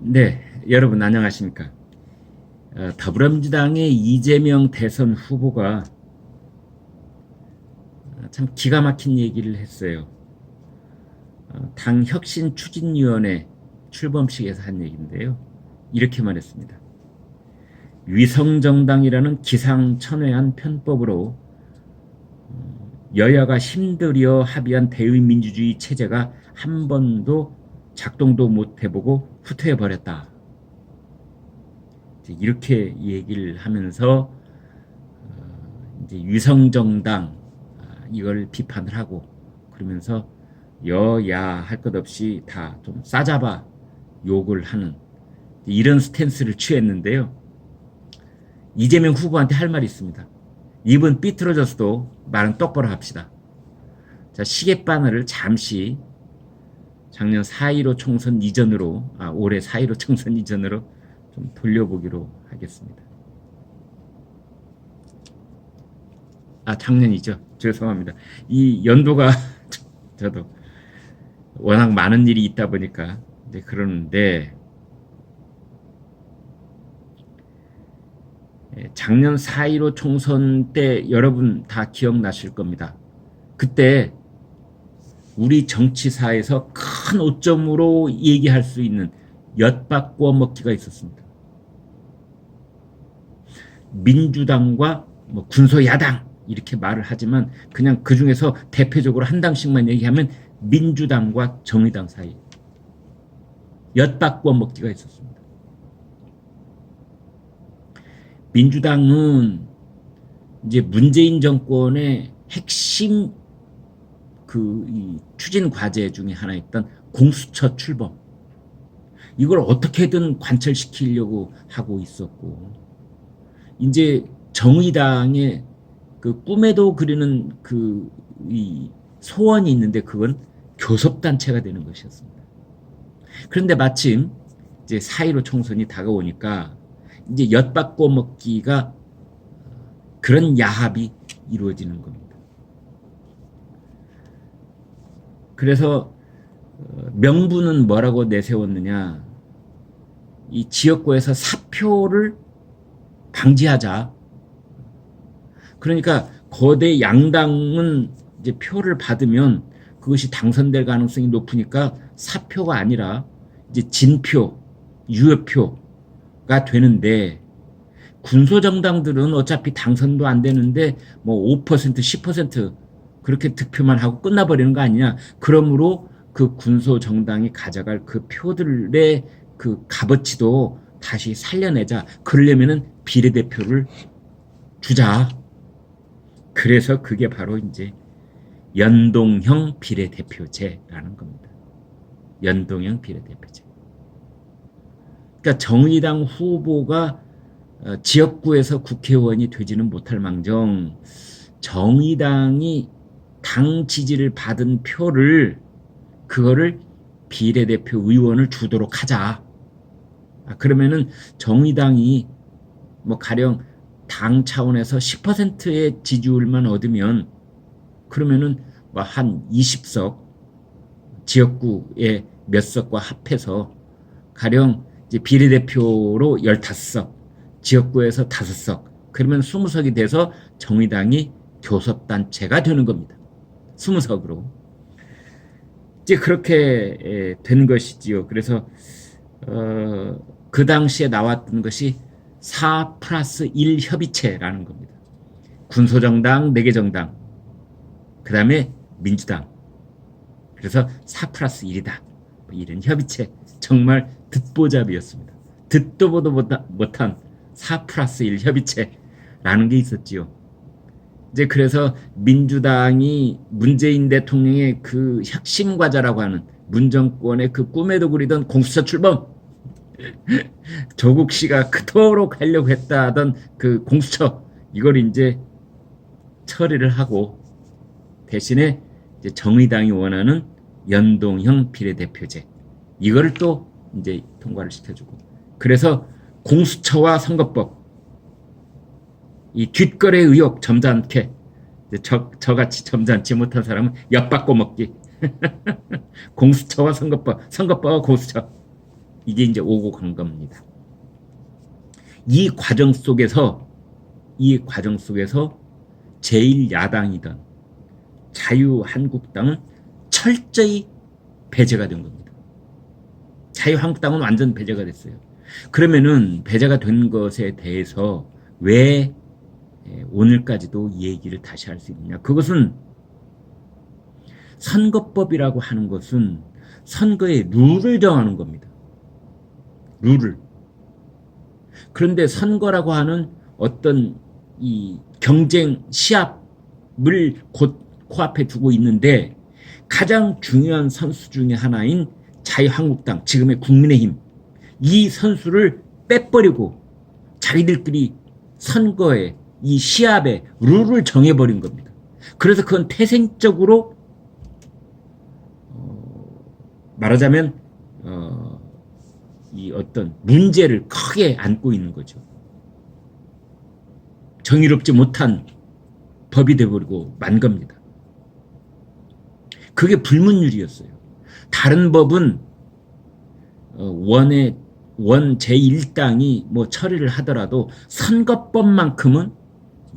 네, 여러분 안녕하십니까? 더불어민주당의 이재명 대선 후보가 참 기가 막힌 얘기를 했어요. 당 혁신추진위원회 출범식에서 한 얘기인데요. 이렇게 말했습니다. 위성정당이라는 기상천외한 편법으로 여야가 힘들여 합의한 대의민주주의 체제가 한 번도 작동도 못 해보고 후퇴해버렸다. 이렇게 얘기를 하면서 이제 위성정당 이걸 비판을 하고, 그러면서 여야 할 것 없이 다 좀 싸잡아 욕을 하는 이런 스탠스를 취했는데요. 이재명 후보한테 할 말이 있습니다. 입은 삐뚤어졌어도 말은 똑바로 합시다. 자, 시계바늘을 잠시 작년 4.15 총선 이전으로, 올해 4.15 총선 이전으로 좀 돌려보기로 하겠습니다. 작년이죠. 죄송합니다. 이 연도가 저도 워낙 많은 일이 있다 보니까 이제 그러는데, 작년 4.15 총선 때 여러분 다 기억나실 겁니다. 그때 우리 정치사에서 큰 오점으로 얘기할 수 있는 엿바꾸어 먹기가 있었습니다. 민주당과 군소야당 이렇게 말을 하지만 그냥 그 중에서 대표적으로 한 당씩만 얘기하면 민주당과 정의당 사이 엿바꾸어 먹기가 있었습니다. 민주당은 이제 문재인 정권의 핵심 이 추진 과제 중에 하나였던 공수처 출범, 이걸 어떻게든 관철시키려고 하고 있었고, 이제 정의당의 그 꿈에도 그리는 이 소원이 있는데 그건 교섭단체가 되는 것이었습니다. 그런데 마침 이제 4.15 총선이 다가오니까 이제 엿바꿔 먹기가, 그런 야합이 이루어지는 겁니다. 그래서 명분은 뭐라고 내세웠느냐, 이 지역구에서 사표를 방지하자. 그러니까 거대 양당은 이제 표를 받으면 그것이 당선될 가능성이 높으니까 사표가 아니라 이제 진표, 유효표가 되는데, 군소정당들은 어차피 당선도 안 되는데 5%, 10% 그렇게 득표만 하고 끝나버리는 거 아니냐. 그러므로 그 군소정당이 가져갈 그 표들의 그 값어치도 다시 살려내자. 그러려면은 비례대표를 주자. 그래서 그게 바로 이제 연동형 비례대표제라는 겁니다. 연동형 비례대표제. 그러니까 정의당 후보가 지역구에서 국회의원이 되지는 못할 망정, 정의당이 당 지지를 받은 표를, 그거를 비례대표 의원을 주도록 하자. 그러면은 정의당이 가령 당 차원에서 10%의 지지율만 얻으면, 그러면은 한 20석, 지역구의 몇 석과 합해서 가령 이제 비례대표로 15석, 지역구에서 5석, 그러면 20석이 돼서 정의당이 교섭단체가 되는 겁니다. 20석으로. 이제 그렇게 된 것이지요. 그래서 그 당시에 나왔던 것이 4+1 협의체라는 겁니다. 군소정당, 4개 정당, 그 다음에 민주당. 그래서 4+1이다. 이런 협의체. 정말 듣보잡이었습니다. 듣도 보도 못한 4+1 협의체라는 게 있었지요. 이제 그래서 민주당이 문재인 대통령의 그 혁신 과제라고 하는 문정권의 그 꿈에도 그리던 공수처 출범, 조국 씨가 그토록 하려고 했다 하던 그 공수처, 이걸 이제 처리를 하고, 대신에 이제 정의당이 원하는 연동형 비례대표제, 이거를 또 이제 통과를 시켜주고, 그래서 공수처와 선거법, 이 뒷거래 의혹 점잖게, 저같이 점잖지 못한 사람은 엿바꿔 먹기. 공수처와 선거법, 선거법과 공수처, 이게 이제 오고 간 겁니다. 이 과정 속에서 제1야당이던 자유한국당은 철저히 배제가 된 겁니다. 자유한국당은 완전 배제가 됐어요. 그러면은 배제가 된 것에 대해서 왜 오늘까지도 이 얘기를 다시 할 수 있느냐? 그것은 선거법이라고 하는 것은 선거의 룰을 정하는 겁니다. 룰을. 그런데 선거라고 하는 어떤 이 경쟁 시합을 곧 코앞에 두고 있는데 가장 중요한 선수 중에 하나인 자유한국당, 지금의 국민의힘, 이 선수를 빼버리고 자기들끼리 선거에 이 시합의 룰을 정해버린 겁니다. 그래서 그건 태생적으로 말하자면 이 어떤 문제를 크게 안고 있는 거죠. 정의롭지 못한 법이 되어버리고 만 겁니다. 그게 불문율이었어요. 다른 법은 원 제1당이 뭐 처리를 하더라도 선거법만큼은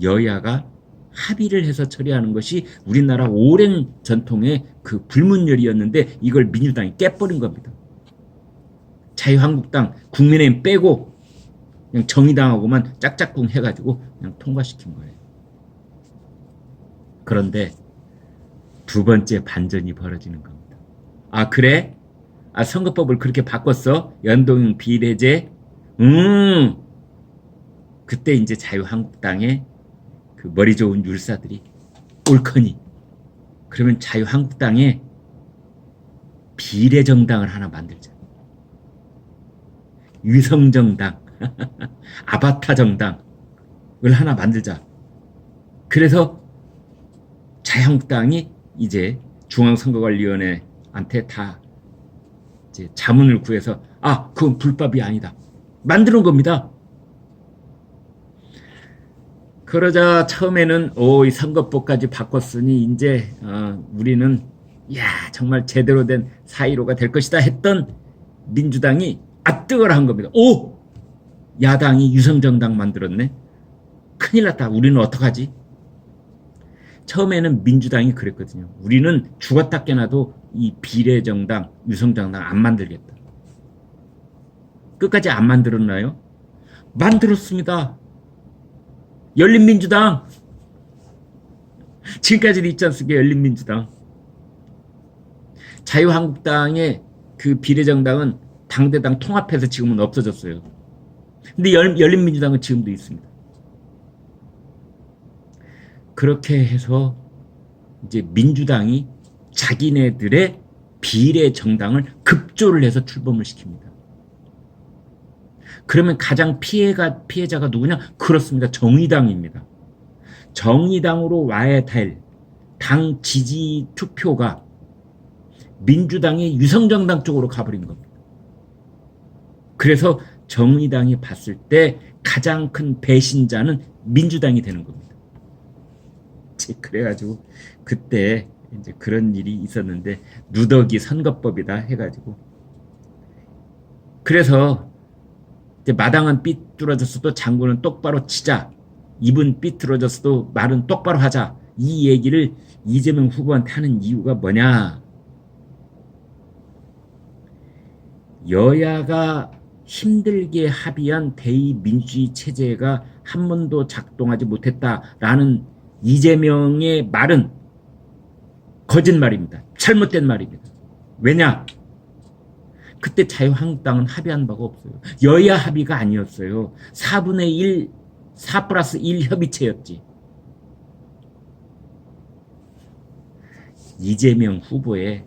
여야가 합의를 해서 처리하는 것이 우리나라 오랜 전통의 그 불문율이었는데 이걸 민주당이 깨버린 겁니다. 자유한국당, 국민의힘 빼고 그냥 정의당하고만 짝짝꿍 해가지고 그냥 통과시킨 거예요. 그런데 두 번째 반전이 벌어지는 겁니다. 아 그래? 아 선거법을 그렇게 바꿨어? 연동형 비례제? 그때 이제 자유한국당의 그 머리 좋은 율사들이 옳거니 그러면 자유한국당에 비례정당을 하나 만들자. 위성정당, 아바타 정당을 하나 만들자. 그래서 자유한국당이 이제 중앙선거관리위원회한테 다 이제 자문을 구해서 그건 불법이 아니다. 만드는 겁니다. 그러자 처음에는 이 선거법까지 바꿨으니 이제 우리는 정말 제대로 된 4.15가 될 것이다 했던 민주당이 뜨거라 한 겁니다. 야당이 유성정당 만들었네. 큰일 났다. 우리는 어떡하지? 처음에는 민주당이 그랬거든요. 우리는 죽었다 깨나도 이 비례정당, 유성정당 안 만들겠다. 끝까지 안 만들었나요? 만들었습니다. 열린민주당. 지금까지도 있지 않습니까? 열린민주당. 자유한국당의 그 비례정당은 당대당 통합해서 지금은 없어졌어요. 근데 열린민주당은 지금도 있습니다. 그렇게 해서 이제 민주당이 자기네들의 비례정당을 급조를 해서 출범을 시킵니다. 그러면 가장 피해자가 누구냐? 그렇습니다. 정의당입니다. 정의당으로 와야 될 당 지지 투표가 민주당의 유성정당 쪽으로 가버린 겁니다. 그래서 정의당이 봤을 때 가장 큰 배신자는 민주당이 되는 겁니다. 그래가지고 그때 이제 그런 일이 있었는데 누더기 선거법이다 해가지고 그래서 이제 마당은 삐뚤어졌어도 장구는 똑바로 치자. 입은 삐뚤어졌어도 말은 똑바로 하자. 이 얘기를 이재명 후보한테 하는 이유가 뭐냐? 여야가 힘들게 합의한 대의민주주의 체제가 한 번도 작동하지 못했다라는 이재명의 말은 거짓말입니다. 잘못된 말입니다. 왜냐? 그때 자유한국당은 합의한 바가 없어요. 여야 합의가 아니었어요. 4분의 1, 4+1 협의체였지. 이재명 후보의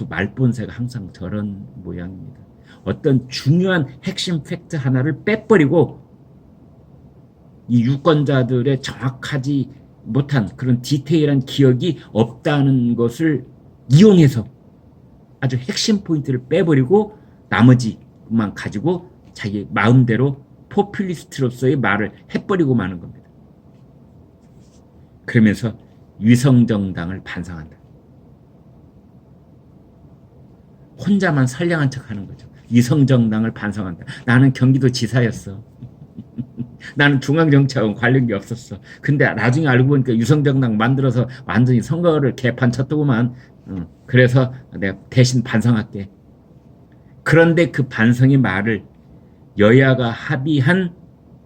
말본세가 항상 저런 모양입니다. 어떤 중요한 핵심 팩트 하나를 빼버리고 이 유권자들의 정확하지 못한 그런 디테일한 기억이 없다는 것을 이용해서 아주 핵심 포인트를 빼버리고 나머지만 가지고 자기 마음대로 포퓰리스트로서의 말을 해버리고 마는 겁니다. 그러면서 위성정당을 반성한다. 혼자만 선량한 척하는 거죠. 위성정당을 반성한다. 나는 경기도 지사였어. 나는 중앙정치하고 관련이 없었어. 근데 나중에 알고 보니까 위성정당 만들어서 완전히 선거를 개판 쳤더구만. 그래서 내가 대신 반성할게. 그런데 그 반성의 말을 여야가 합의한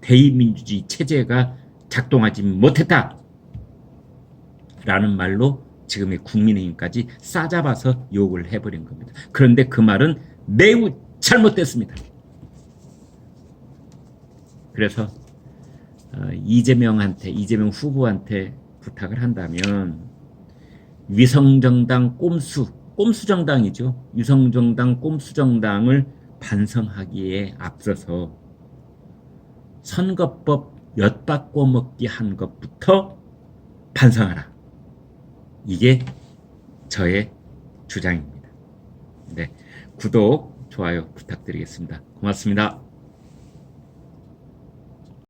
대의민주주의 체제가 작동하지 못했다 라는 말로 지금의 국민의힘까지 싸잡아서 욕을 해버린 겁니다. 그런데 그 말은 매우 잘못됐습니다. 그래서 이재명 후보한테 부탁을 한다면 위성정당 꼼수정당이죠. 위성정당 꼼수정당을 반성하기에 앞서서 선거법 엿바꿔 먹기 한 것부터 반성하라. 이게 저의 주장입니다. 네, 구독, 좋아요 부탁드리겠습니다. 고맙습니다.